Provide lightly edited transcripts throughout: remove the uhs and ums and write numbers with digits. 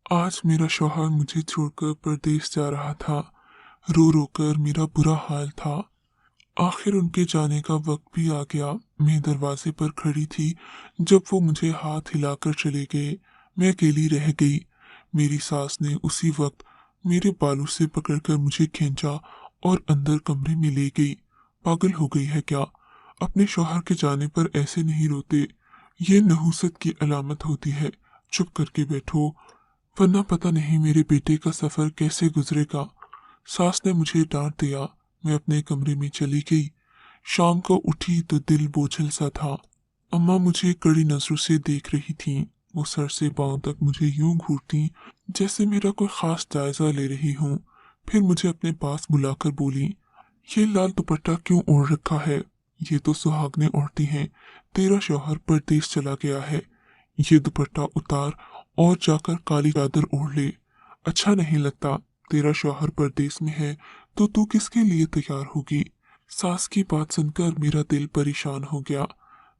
आज मेरा शौहर मुझे छोड़कर परदेस जा रहा था। रो रो कर मेरा बुरा हाल था। आखिर उनके जाने का वक्त भी आ गया। मैं दरवाजे पर खड़ी थी जब वो मुझे हाथ हिलाकर चले गए। मैं अकेली रह गई। मेरी सास ने उसी वक्त मेरे बालों से पकड़कर मुझे खींचा और अंदर कमरे में ले गई। पागल हो गई है क्या? अपने शौहर के जाने पर ऐसे नहीं रोते। ये नहुसत की अलामत होती है। चुप करके बैठो, वरना पता नहीं मेरे बेटे का सफर कैसे गुजरेगा। सास ने मुझे डांट दिया। मैं अपने कमरे में चली गई। शाम को उठी तो दिल बोझल सा था। अम्मा मुझे कड़ी नजरों से देख रही थीं। वो सर से पांव तक मुझे यूं घूरती जैसे मेरा कोई खास जायजा ले रही हूं। फिर मुझे अपने पास बुलाकर बोली, ये लाल दुपट्टा क्यों ओढ़ रखा है? ये तो सुहागनें ओढ़ती हैं। तेरा शौहर परदेस चला गया है। ये दुपट्टा उतार और जाकर काली चादर ओढ़ ले। अच्छा नहीं लगता। तेरा शौहर परदेस में है तो तू किसके लिए तैयार होगी? सास की बात सुनकर मेरा दिल परेशान हो गया।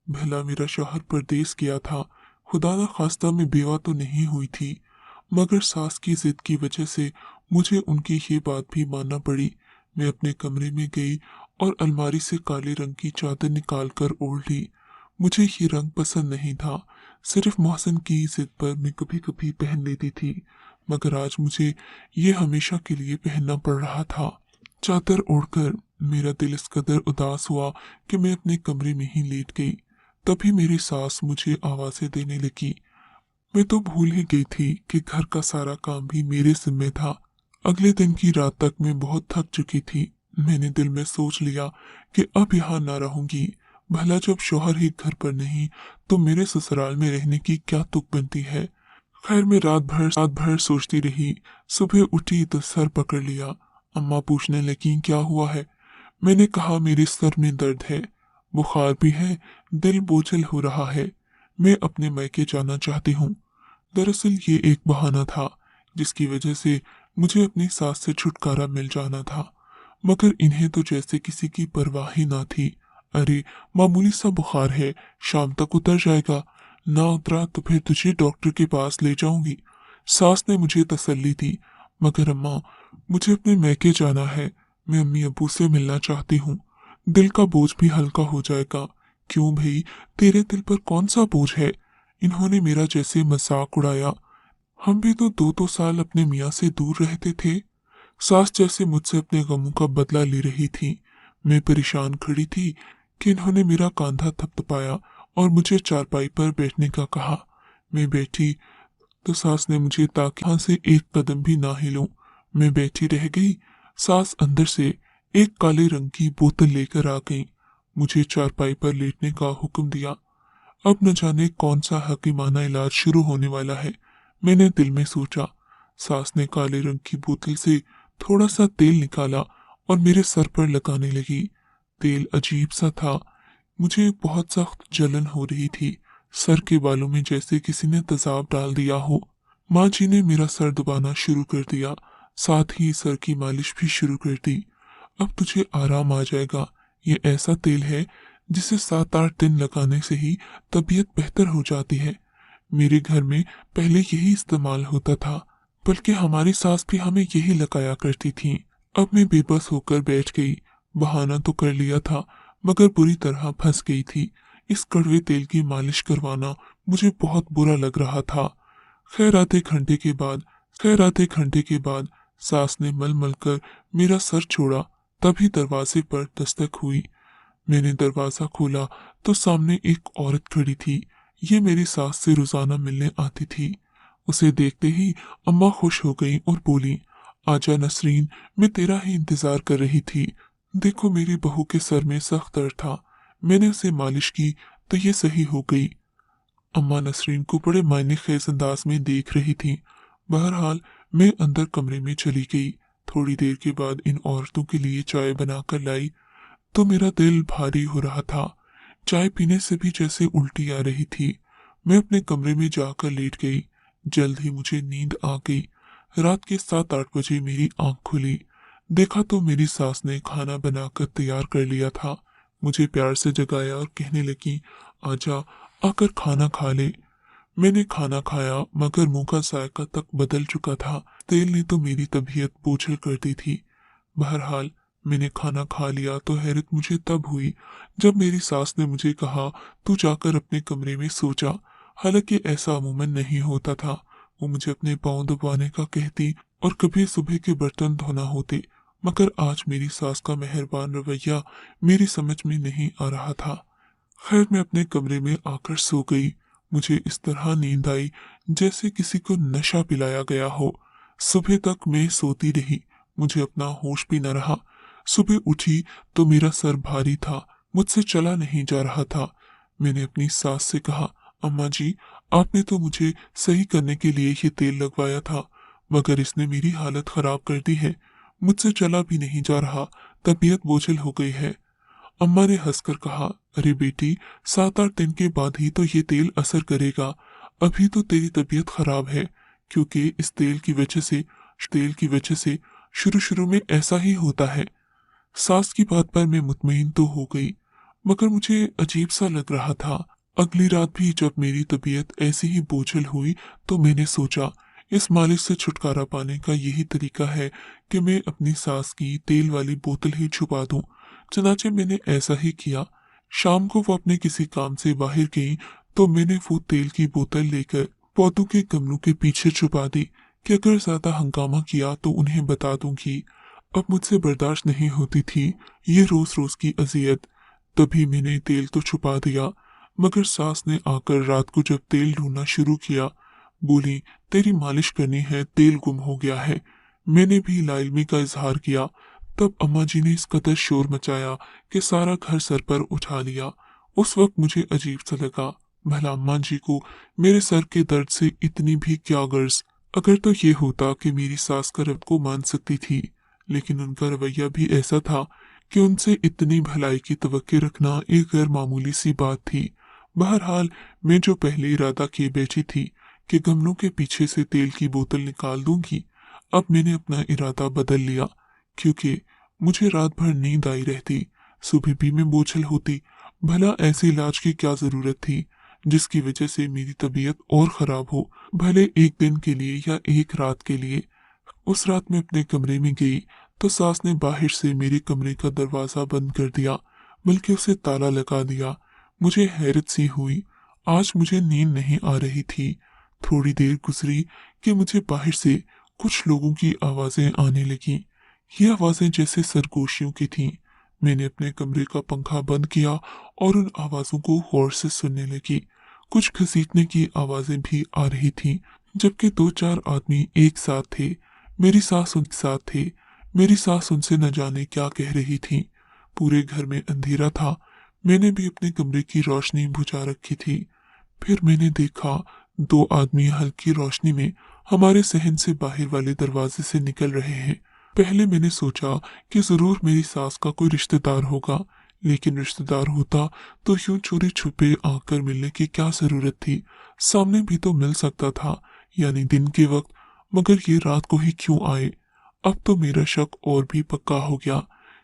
भला मेरा शौहर परदेस गया था, खुदा न खास्ता मैं बेवा तो नहीं हुई थी। मगर सास की जिद की वजह से मुझे उनकी ये बात भी मानना पड़ी। मैं अपने कमरे में गई और अलमारी से काले रंग की चादर निकाल कर ओढ़ ली। मुझे ये रंग पसंद नहीं था। सिर्फ मोहसिन की जिद पर मैं कभी कभी पहन लेती थी, मगर आज मुझे ये हमेशा के लिए पहनना पड़ रहा था। चादर ओढ़कर मेरा दिल इस कदर उदास हुआ कि मैं अपने कमरे में ही लेट गई। तभी मेरी सास मुझे आवाजें देने लगी। मैं तो भूल ही गई थी कि घर का सारा काम भी मेरे जिम्मे था। अगले दिन की रात तक मैं बहुत थक चुकी थी। मैंने दिल में सोच लिया कि अब यहाँ ना रहूंगी। भला जब शौहर ही घर पर नहीं तो मेरे ससुराल में रहने की क्या तुक बनती है। खैर मैं रात भर सोचती रही। सुबह उठी तो सर पकड़ लिया। अम्मा पूछने लगी क्या हुआ है। मैंने कहा मेरे सर में दर्द है, बुखार भी है, दिल बोझल हो रहा है। मैं अपने मायके जाना चाहती हूँ। दरअसल ये एक बहाना था जिसकी वजह से मुझे अपनी सास से छुटकारा मिल जाना था। मगर इन्हें तो जैसे किसी की परवाह ही ना थी। अरे, मामूली सा बुखार है, शाम तक उतर जाएगा। ना उतरा तो फिर तुझे डॉक्टर के पास ले जाऊंगी। सास ने मुझे तसल्ली दी। मगर अम्मा, मुझे अपने मैके जाना है। मैं अम्मी अब्बू से मिलना चाहती हूँ। दिल का बोझ भी हल्का हो जाएगा। क्यों भाई, तेरे दिल पर कौन सा बोझ है? इन्होंने मेरा जैसे मजाक उड़ाया। हम भी तो 2-2 साल अपने मियाँ से दूर रहते थे। सास जैसे मुझसे अपने गमों का बदला ले रही थी। मैं परेशान खड़ी थी कि इन्होंने मेरा कांधा थपथपाया और मुझे चारपाई पर बैठने का कहा। मैं बैठी तो सास ने मुझे ताकि वहां से एक कदम भी ना हिलूं। मैं बैठी रह गई। सास अंदर से एक काले रंग की बोतल लेकर आ गई। मुझे चारपाई पर लेटने का हुक्म दिया। अब न जाने कौन सा हकीमाना इलाज शुरू होने वाला है, मैंने दिल में सोचा। सास ने काले रंग की बोतल से थोड़ा सा तेल निकाला और मेरे सर पर लगाने लगी। तेल अजीब सा था। मुझे बहुत सख्त जलन हो रही थी। सर के बालों में जैसे किसी ने तेजाब डाल दिया हो। माँ जी ने मेरा सर दबाना शुरू कर दिया, साथ ही सर की मालिश भी शुरू कर दी। अब तुझे आराम आ जाएगा। ये ऐसा तेल है जिसे 7-8 दिन लगाने से ही तबीयत बेहतर हो जाती है। मेरे घर में पहले यही इस्तेमाल होता था, बल्कि हमारी सास भी हमें यही लगाया करती थी। अब मैं बेबस होकर बैठ गई। बहाना तो कर लिया था, मगर बुरी तरह फंस गई थी। इस कड़वे तेल की मालिश करवाना मुझे बहुत बुरा लग रहा था। खैर आधे घंटे के बाद खैर आधे घंटे के बाद सास ने मल मल कर मेरा सर छोड़ा। तभी दरवाजे पर दस्तक हुई। मैंने दरवाजा खोला तो सामने एक औरत खड़ी थी। ये मेरी सास से रोजाना मिलने आती थी। उसे देखते ही अम्मा खुश हो गई और बोली, आजा नसरीन, मैं तेरा ही इंतजार कर रही थी। देखो मेरी बहू के सर में सख्त दर्द था। मैंने उसे मालिश की तो ये सही हो गई। अम्मा नसरीन को बड़े मायने खेज अंदाज में देख रही थी। बहरहाल मैं अंदर कमरे में चली गई। थोड़ी देर के बाद इन औरतों के लिए चाय बनाकर लाई तो मेरा दिल भारी हो रहा था। चाय पीने से भी जैसे उल्टी आ रही थी। मैं अपने कमरे में जाकर लेट गई। जल्द ही मुझे नींद आ गई। रात के 7-8 बजे मेरी आंख खुली। देखा तो मेरी सास ने खाना बनाकर तैयार कर लिया था। मुझे प्यार से जगाया और कहने लगी, आजा, आकर खाना खा ले। मैंने खाना खाया मगर मुंह का जायका तक बदल चुका था। तेल ने तो मेरी तबीयत बोझिल कर दी थी। बहरहाल मैंने खाना खा लिया तो हैरत मुझे तब हुई जब मेरी सास ने मुझे कहा, तू जाकर अपने कमरे में सो जा। हालांकि ऐसा अमूमन नहीं होता था। वो मुझे अपने पाँव दबाने का कहती और कभी सुबह के बर्तन धोना होते, मगर आज मेरी सास का मेहरबान रवैया मेरी समझ में नहीं आ रहा था। खैर मैं अपने कमरे में आकर सो गई। मुझे इस तरह नींद आई जैसे किसी को नशा पिलाया गया हो। सुबह तक मैं सोती रही, मुझे अपना होश भी न रहा। सुबह उठी तो मेरा सर भारी था, मुझसे चला नहीं जा रहा था। मैंने अपनी सास से कहा, अम्मा जी, आपने तो मुझे सही करने के लिए ये तेल लगवाया था, मगर इसने मेरी हालत खराब कर दी है। मुझसे चला भी नहीं जा रहा, तबीयत बोझिल हो गई है। अम्मा ने हंसकर कहा, अरे बेटी, 7-8 दिन के बाद ही तो ये तेल असर करेगा। अभी तो तेरी तबीयत खराब है, क्योंकि इस तेल की वजह से शुरू शुरू में ऐसा ही होता है। सास की बात पर मैं मुतमईन तो हो गई, मगर मुझे अजीब सा लग रहा था। अगली रात भी जब मेरी तबीयत ऐसी ही बोझिल हुई तो मैंने सोचा, इस मालिश से छुटकारा पाने का यही तरीका है कि मैं अपनी सास की तेल वाली बोतल ही छुपा दूं। चनाचे मैंने ऐसा ही किया। शाम को वो अपने किसी काम से बाहर गई तो मैंने वो तेल की बोतल लेकर पौधों के गमलों के पीछे छुपा दी कि अगर ज्यादा हंगामा किया तो उन्हें बता दूंगी। अब मुझसे बर्दाश्त नहीं होती थी ये रोज रोज की अजियत। तभी मैंने तेल तो छुपा दिया, मगर सास ने आकर रात को जब तेल ढूंढना शुरू किया, बोली, तेरी मालिश करनी है, तेल गुम हो गया है। मैंने भी लाइल्मी का इजहार किया। तब अम्मा जी ने इस कदर शोर मचाया कि सारा घर सर पर उठा लिया। उस वक्त मुझे अजीब सा लगा, भला अम्मा जी को मेरे सर के दर्द से इतनी भी क्या गर्ज। अगर तो ये होता कि मेरी सास का रब को मान सकती थी, लेकिन उनका रवैया भी ऐसा था कि उनसे इतनी भलाई की तवक्के रखना एक गैर मामूली सी बात थी। बहरहाल मैं जो पहले इरादा किए बैठी थी कि गमलों के पीछे से तेल की बोतल निकाल दूंगी, अब मैंने अपना इरादा बदल लिया, क्योंकि मुझे रात भर नींद आई रहती, सुबह भी मैं बोझिल होती। भला ऐसे इलाज की क्या जरूरत थी जिसकी वजह से मेरी तबीयत और खराब हो, भले एक दिन के लिए या एक रात के लिए। उस रात मैं अपने कमरे में गई तो सास ने बाहर से मेरे कमरे का दरवाजा बंद कर दिया, बल्कि उसे ताला लगा दिया। मुझे हैरत सी हुई, आज मुझे नींद नहीं आ रही थी। थोड़ी देर गुजरी कि मुझे बाहर से कुछ लोगों की आवाजें आने लगीं। ये आवाजें जैसे सरगोशियों की थीं। मैंने अपने कमरे का पंखा बंद किया और उन आवाजों को गौर से सुनने लगी। कुछ घसीटने की आवाजें भी आ रही थीं, जबकि 2-4 आदमी एक साथ थे। मेरी सास उनके साथ थे। मेरी सास उनसे न जाने क्या कह रही थी। पूरे घर में अंधेरा था। मैंने भी अपने कमरे की रोशनी बुझा रखी थी। फिर मैंने देखा 2 आदमी हल्की रोशनी में हमारे सहन से बाहर वाले दरवाजे से निकल रहे हैं। पहले मैंने सोचा कि जरूर मेरी सास का कोई रिश्तेदार होगा, लेकिन रिश्तेदार होता तो यूं चोरी छुपे आकर मिलने की क्या जरूरत थी। सामने भी तो मिल सकता था, यानी दिन के वक्त, मगर ये रात को ही क्यों आए। अब तो मेरा शक और भी पक्का हो गया।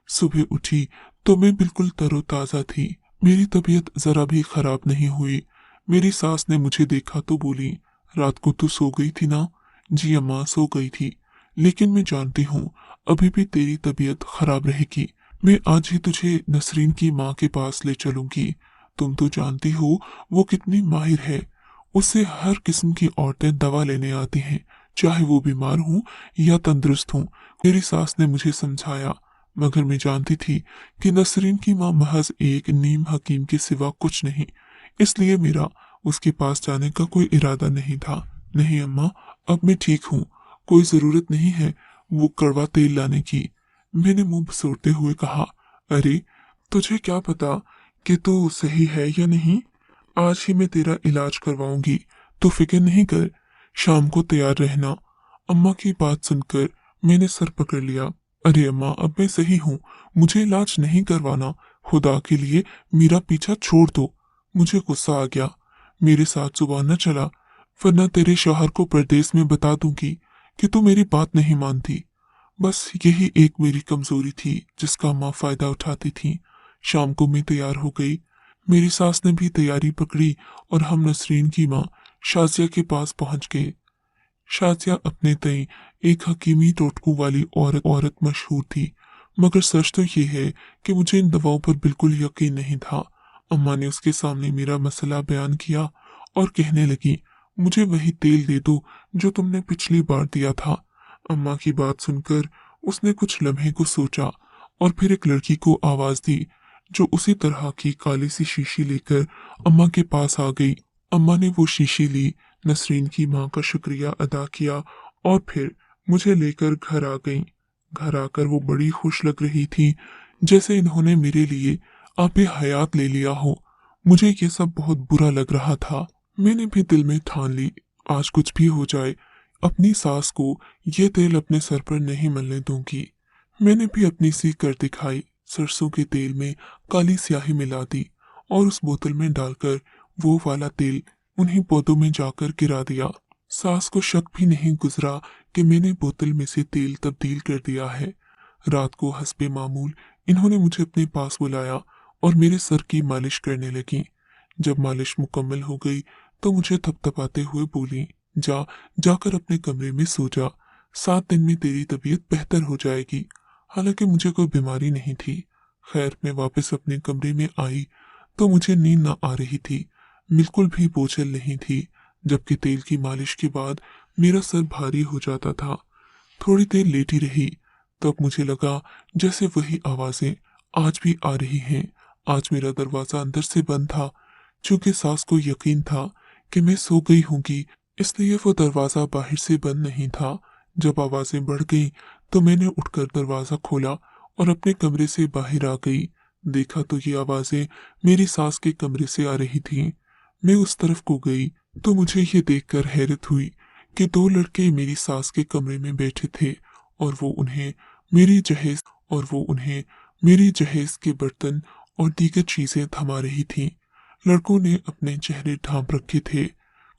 सुबह उठी तो मैं बिल्कुल तरोताजा थी। मेरी तबीयत जरा भी खराब नहीं हुई। मेरी सास ने मुझे देखा तो बोली, रात को तू सो गई थी ना? जी अम्मा, सो गई थी, लेकिन मैं जानती हूँ अभी भी तेरी तबीयत खराब रहेगी। मैं आज ही तुझे नसरीन की माँ के पास ले चलूंगी। तुम तो जानती हो वो कितनी माहिर है। उससे हर किस्म की औरतें दवा लेने आती हैं, चाहे वो बीमार हूँ या तंदुरुस्त हूँ। मेरी सास ने मुझे समझाया, मगर मैं जानती थी कि नसरीन की माँ महज एक नीम हकीम के सिवा कुछ नहीं, इसलिए मेरा उसके पास जाने का कोई इरादा नहीं था। नहीं अम्मा, अब मैं ठीक हूँ, कोई जरूरत नहीं है वो कड़वा तेल लाने की। मैंने मुंह बसोरते हुए कहा, अरे तुझे क्या पता कि तू सही है या नहीं। आज ही मैं तेरा इलाज करवाऊंगी, तो फिक्र नहीं कर, शाम को तैयार रहना। अम्मा की बात सुनकर मैंने सर पकड़ लिया। अरे अम्मा, अब मैं सही हूँ, मुझे इलाज नहीं करवाना। खुदा के लिए मेरा पीछा छोड़ दो। मुझे गुस्सा आ गया। मेरे साथ जुबान न चला, वरना तेरे शौहर को परदेश में बता दूंगी कि तू मेरी बात नहीं मानती। बस यही एक मेरी कमजोरी थी जिसका अम्मा फायदा उठाती थी। शाम को मैं तैयार हो गई। मेरी सास ने भी तैयारी पकड़ी और हम नसरीन की माँ शाजिया के पास पहुंच गए। शाजिया अपने तई एक हकीमी टोटकू वाली औरत मशहूर थी, मगर सच तो ये है कि मुझे इन दवाओं पर बिल्कुल यकीन नहीं था। अम्मा ने उसके सामने मेरा मसला बयान किया और कहने लगी, मुझे वही तेल दे दो जो तुमने पिछली बार दिया था। अम्मा की बात सुनकर उसने कुछ लम्हे को सोचा और फिर एक लड़की को आवाज दी, जो उसी तरह की काली सी शीशी लेकर अम्मा के पास आ गई। अम्मा ने वो शीशी ली, नसरीन की माँ का शुक्रिया अदा किया और फिर मुझे लेकर घर आ गईं। घर आकर वो बड़ी खुश लग रही थी, जैसे इन्होंने मेरे लिए आपे हयात ले लिया हो। मुझे ये सब बहुत बुरा लग रहा था। मैंने भी दिल में ठान ली, आज कुछ भी हो जाए अपनी सास को ये तेल अपने सर पर नहीं मलने दूंगी। मैंने भी अपनी सी कर दिखाई, सरसों के तेल में काली स्याही मिला दी और उस बोतल में डालकर वो वाला तेल उन्हीं पौधों में जाकर गिरा दिया। सास को शक भी नहीं गुजरा कि मैंने बोतल में से तेल तब्दील कर दिया है। रात को हस्बे मामूल इन्होंने मुझे अपने पास बुलाया और मेरे सर की मालिश करने लगी। जब मालिश मुकम्मल हो गई तो मुझे थपथपाते हुए बोली, जाकर अपने कमरे में सो जा, 7 दिन में तेरी तबीयत बेहतर हो जाएगी। हालांकि मुझे कोई बीमारी नहीं थी। खैर, मैं वापस अपने कमरे में आई तो मुझे नींद न आ रही थी, बिल्कुल भी बोझल नहीं थी, जबकि तेल की मालिश के बाद मेरा सर भारी हो जाता था। थोड़ी देर लेटी रही, तब मुझे लगा जैसे वही आवाजें आज भी आ रही हैं। आज मेरा दरवाजा अंदर से बंद था। चूंकि सास को यकीन था कि मैं सो गई होंगी, इसलिए वो दरवाजा बाहर से बंद नहीं था। जब आवाजें बढ़ गईं, तो मैंने उठकर दरवाजा खोला और अपने कमरे से बाहर आ गई। देखा तो ये आवाजें मेरी सास के कमरे से आ रही थीं। मैं उस तरफ को गई तो मुझे ये देखकर हैरत हुई कि 2 लड़के मेरी सास के कमरे में बैठे थे और वो उन्हें मेरी जहेज के बर्तन और दीगर चीजें थमा रही थीं। लड़कों ने अपने चेहरे ढांप रखे थे।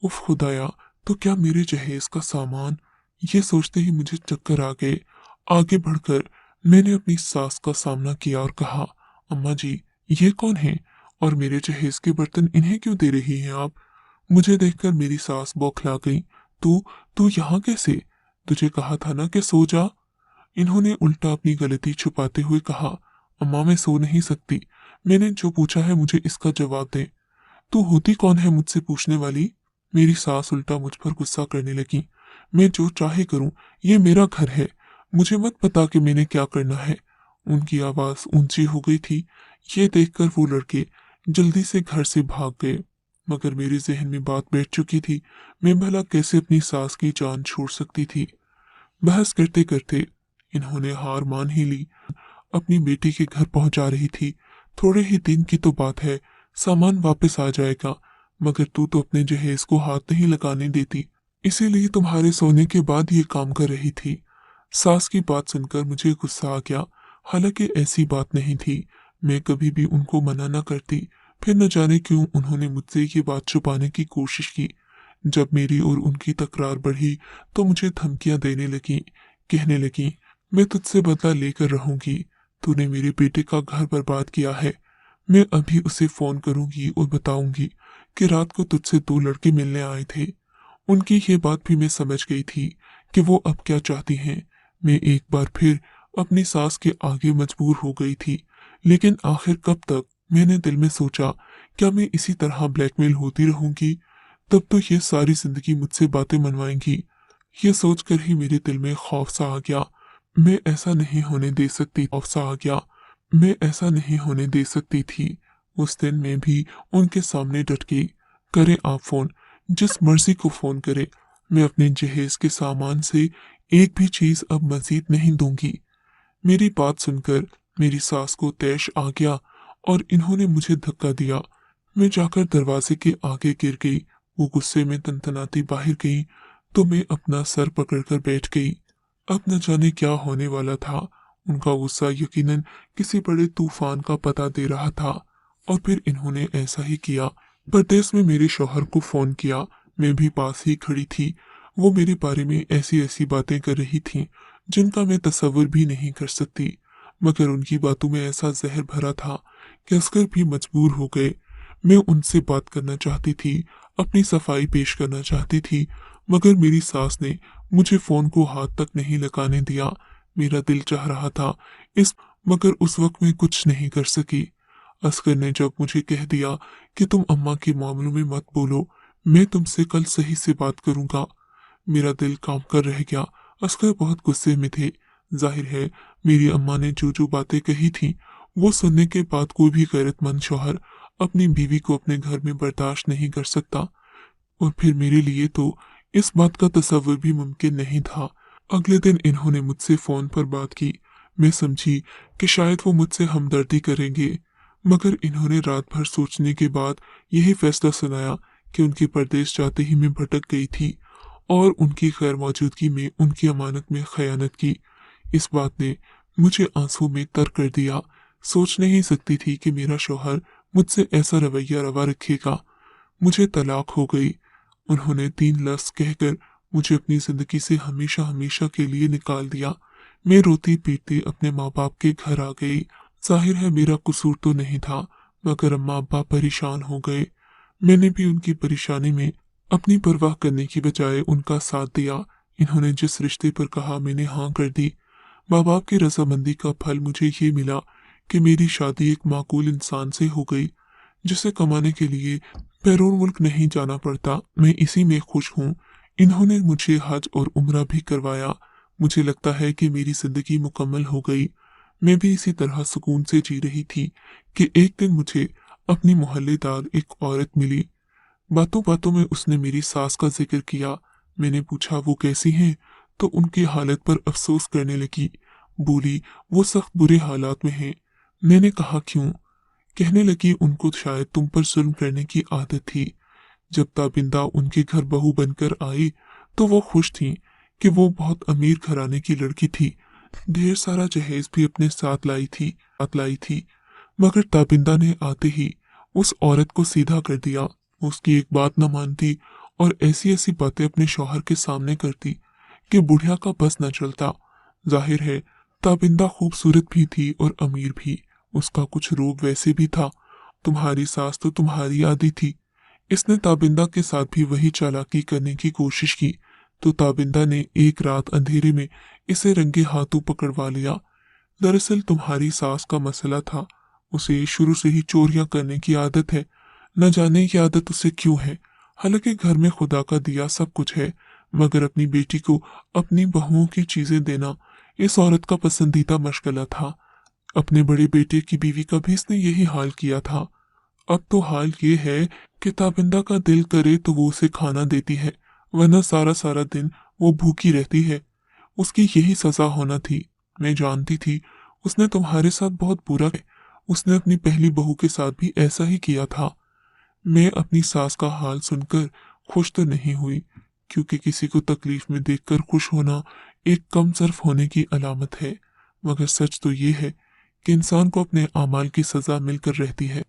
उफ खुदाया, तो क्या मेरे जहेज का सामान? ये सोचते ही मुझे चक्कर आ गए। आगे बढ़कर मैंने अपनी सास का सामना किया और कहा, अम्मा जी, ये कौन है और मेरे जहेज के बर्तन इन्हें क्यों दे रही हैं आप? मुझे देखकर मेरी सास बौखला गई। तू तू यहाँ कैसे? तुझे कहा था ना कि सो जा। इन्होंने उल्टा अपनी गलती छुपाते हुए कहा, अम्मा मैं सो नहीं सकती। मैंने जो पूछा है मुझे इसका जवाब दे। तू होती कौन है मुझसे पूछने वाली? मेरी सास उल्टा मुझ पर गुस्सा करने लगी। मैं जो चाहे करूं, ये मेरा घर है, मुझे मत पता कि मैंने क्या करना है। उनकी आवाज ऊंची हो गई थी। ये देखकर वो लड़के जल्दी से घर से भाग गए, मगर मेरे जहन में बात बैठ चुकी थी, मैं भला कैसे अपनी सास की जान छोड़ सकती थी। बहस करते करते इन्होंने हार मान ही ली। अपनी बेटी के घर पहुंचा रही थी। थोड़े ही दिन की तो बात है, सामान वापस आ जाएगा, मगर तू तो अपने जहेज को हाथ नहीं लगाने देती, इसीलिए तुम्हारे सोने के बाद ये काम कर रही थी। सास की बात सुनकर मुझे गुस्सा आ गया। हालांकि ऐसी बात नहीं थी, मैं कभी भी उनको मना न करती, फिर न जाने क्यों उन्होंने मुझसे ये बात छुपाने की कोशिश की। जब मेरी और उनकी तकरार बढ़ी तो मुझे धमकियां देने लगी, कहने लगी, मैं तुझसे बदला लेकर रहूंगी, तूने मेरे बेटे का घर बर्बाद किया है। मैं अभी उसे फोन करूंगी और बताऊंगी कि रात को तुझसे 2 लड़के मिलने आए थे। उनकी ये बात भी मैं समझ गई थी कि वो अब क्या चाहती हैं। मैं एक बार फिर अपनी सास के आगे मजबूर हो गई थी, लेकिन आखिर कब तक? मैंने दिल में सोचा, क्या मैं इसी तरह ब्लैकमेल होती रहूंगी? तब तो ये सारी जिंदगी मुझसे बातें मनवाएंगी। ये सोचकर ही मेरे दिल में खौफ सा आ गया। मैं ऐसा नहीं होने दे सकती खौफ सा आ गया। मैं ऐसा नहीं होने दे सकती थी। उस दिन मैं भी उनके सामने डट गई। करे आप फोन, जिस मर्जी को फोन करे, मैं अपने जहेज के सामान से एक भी चीज अब मजीद नहीं दूंगी। मेरी बात सुनकर मेरी सास को तैश आ गया और इन्होंने मुझे धक्का दिया। मैं जाकर दरवाजे के आगे गिर गई। वो गुस्से में तनतनाती बाहर गई तो मैं अपना सर पकड़कर बैठ गई। अब न जाने क्या होने वाला था। उनका गुस्सा यकीनन किसी बड़े तूफान का पता दे रहा था और फिर इन्होंने ऐसा ही किया। परदेश में मेरे शौहर को फोन किया। मैं भी पास ही खड़ी थी। वो मेरे बारे में ऐसी ऐसी बातें कर रही थीं जिनका मैं तसव्वुर भी नहीं कर सकती, मगर उनकी बातों में ऐसा जहर भरा था कि असगर भी मजबूर हो गए। मैं उनसे बात करना चाहती थी, अपनी सफाई पेश करना चाहती थी, मगर मेरी सास ने मुझे फोन को हाथ तक नहीं लगाने दिया। मेरा दिल चाह रहा था इस मगर उस वक्त मैं कुछ नहीं कर सकी। असगर ने जब मुझे कह दिया कि तुम अम्मा के मामलों में मत बोलो, मैं तुमसे कल सही से बात करूंगा, मेरा दिल काम कर रह गया। असगर बहुत गुस्से में थे। जाहिर है मेरी अम्मा ने जो जो बातें कही थी वो सुनने के बाद कोई भी गैरतमंद शौहर अपनी बीवी को अपने घर में बर्दाश्त नहीं कर सकता, और फिर मेरे लिए तो इस बात का तसव्वुर भी मुमकिन नहीं था। अगले दिन इन्होंने मुझसे फोन पर बात की। मैं समझी कि शायद वो मुझसे हमदर्दी करेंगे, मगर इन्होंने रात भर सोचने के बाद यही फैसला सुनाया कि उनके परदेश जाते ही मैं भटक गई थी और उनकी गैर मौजूदगी में उनकी अमानत में खयानत की। इस बात ने मुझे आंसू में तर कर दिया। सोच नहीं सकती थी कि मेरा शौहर मुझसे ऐसा रवैया रवा रखेगा। मुझे तलाक हो गई। उन्होंने 3 लफ्ज कहकर मुझे अपनी जिंदगी से हमेशा हमेशा के लिए निकाल दिया। मैं रोती पीटती अपने माँ बाप के घर आ गई। जाहिर है मेरा कसूर तो नहीं था, मगर अम्मा अब्बा परेशान हो गए। मैंने भी उनकी परेशानी में अपनी परवाह करने की बजाय उनका साथ दिया। इन्होंने जिस रिश्ते पर कहा मैंने हाँ कर दी। माँ बाप की रजामंदी का फल मुझे ये मिला कि मेरी शादी एक माकूल इंसान से हो गई, जिसे कमाने के लिए बैरून मुल्क नहीं जाना पड़ता। मैं इसी में खुश हूँ। इन्होंने मुझे हज और उम्रा भी करवाया। मुझे लगता है कि मेरी जिंदगी मुकम्मल हो गई। मैं भी इसी तरह सुकून से जी रही थी कि एक दिन मुझे अपनी मोहल्लेदार एक औरत मिली। बातों बातों में उसने मेरी सास का जिक्र किया। मैंने पूछा वो कैसी हैं, तो उनकी हालत पर अफसोस करने लगी। बोली वो सख्त बुरे हालात में हैं। मैंने कहा क्यों? कहने लगी उनको शायद तुम पर जुल्म करने की आदत थी। जब ताबिंदा उनके घर बहू बनकर आई तो वो खुश थी कि वो बहुत अमीर घराने की लड़की थी। ढेर सारा जहेज भी अपने साथ लाई थी, मगर ताबिंदा ने आते ही उस औरत को सीधा कर दिया। उसकी एक बात न मानती और ऐसी ऐसी बातें अपने शौहर के सामने करती कि बुढ़िया का बस न चलता। जाहिर है ताबिंदा खूबसूरत भी थी और अमीर भी। उसका कुछ रूप वैसे भी था। तुम्हारी सास तो तुम्हारी आदि थी। इसने ताबिंदा के साथ भी वही चालाकी करने की कोशिश की, तो ताबिंदा ने एक रात अंधेरे में इसे रंगे हाथों पकड़वा लिया। दरअसल तुम्हारी सास का मसला था, उसे शुरू से ही चोरियां करने की आदत है। न जाने ये आदत उसे क्यों है। हालांकि घर में खुदा का दिया सब कुछ है, मगर अपनी बेटी को अपनी बहुओं की चीजें देना इस औरत का पसंदीदा मशगला था। अपने बड़े बेटे की बीवी का भी इसने यही हाल किया था। अब तो हाल ये है कि ताबिंदा का दिल करे तो वो उसे खाना देती है, वरना सारा सारा दिन वो भूखी रहती है। उसकी यही सजा होना थी। मैं जानती थी उसने तुम्हारे साथ बहुत बुरा किया। उसने अपनी पहली बहू के साथ भी ऐसा ही किया था। मैं अपनी सास का हाल सुनकर खुश तो नहीं हुई, क्योंकि किसी को तकलीफ में देखकर खुश होना एक कम सर्फ होने की अलामत है। मगर सच तो ये है कि इंसान को अपने आमाल की सजा मिलकर रहती है।